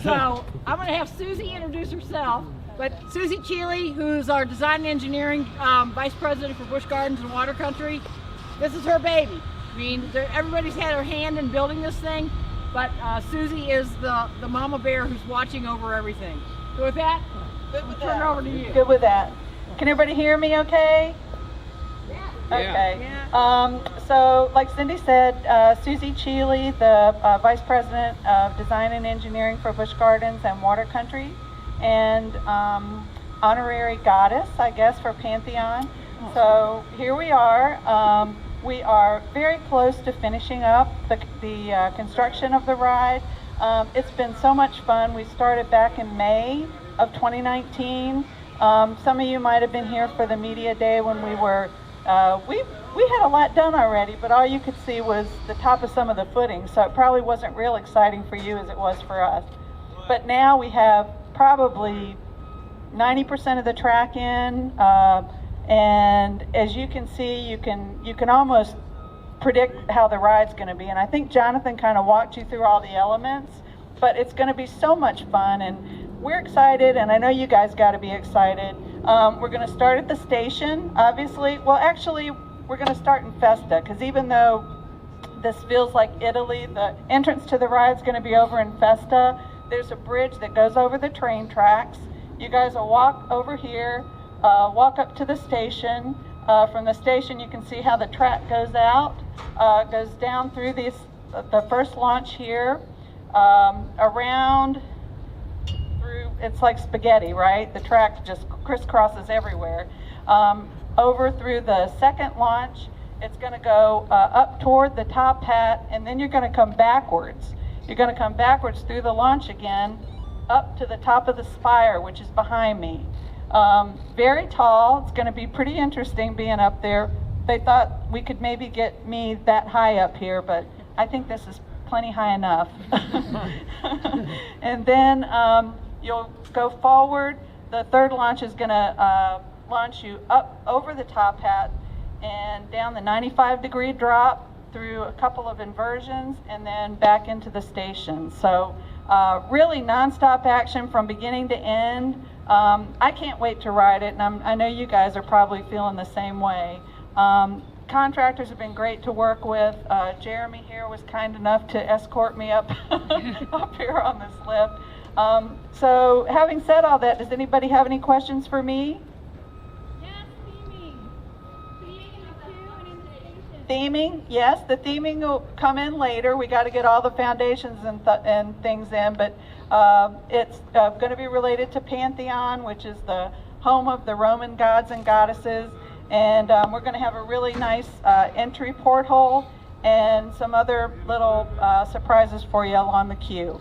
So I'm going to have Suzy introduce herself. But Suzy Cheely, who's our design and engineering vice president for Busch Gardens and Water Country, this is her baby. I mean, everybody's had her hand in building this thing, but Suzy is the mama bear who's watching over everything. So with that, I'll turn it over to you. Good with that. Can everybody hear me okay? Yeah. Okay. Yeah. So like Cindy said, Suzy Cheely, the Vice President of Design and Engineering for Busch Gardens and Water Country, and honorary goddess, I guess, for Pantheon. So here we are. We are very close to finishing up the construction of the ride. It's been so much fun. We started back in May of 2019. Some of you might have been here for the media day when we were, we had a lot done already, but all you could see was the top of some of the footing, so it probably wasn't real exciting for you as it was for us. But now we have probably 90% of the track in, and as you can see, you can almost predict how the ride's going to be. And I think Jonathan kind of walked you through all the elements, but it's going to be so much fun, and we're excited, and I know you guys got to be excited. We're going to start at the station, obviously. Well, actually, we're going to start in Festa, because even though this feels like Italy, the entrance to the ride's going to be over in Festa. There's a bridge that goes over the train tracks. You guys will walk over here, walk up to the station. From the station, you can see how the track goes out, goes down through the first launch here, around through, it's like spaghetti, right? The track just crisscrosses everywhere. Over through the second launch, it's going to go up toward the top hat, and then you're going to come backwards. You're going to come backwards through the launch again, up to the top of the spire, which is behind me. Very tall. It's going to be pretty interesting being up there. They thought we could maybe get me that high up here, but I think this is plenty high enough. And then you'll go forward. The third launch is going to launch you up over the top hat and down the 95-degree drop through a couple of inversions and then back into the station. So really nonstop action from beginning to end. I can't wait to ride it, and I know you guys are probably feeling the same way. Contractors have been great to work with. Jeremy here was kind enough to escort me up up here on this lift. So having said all that, does anybody have any questions for me? Theming, yes, the theming will come in later. We got to get all the foundations and things in, but it's going to be related to Pantheon, which is the home of the Roman gods and goddesses, and we're going to have a really nice entry porthole and some other little surprises for you along the queue.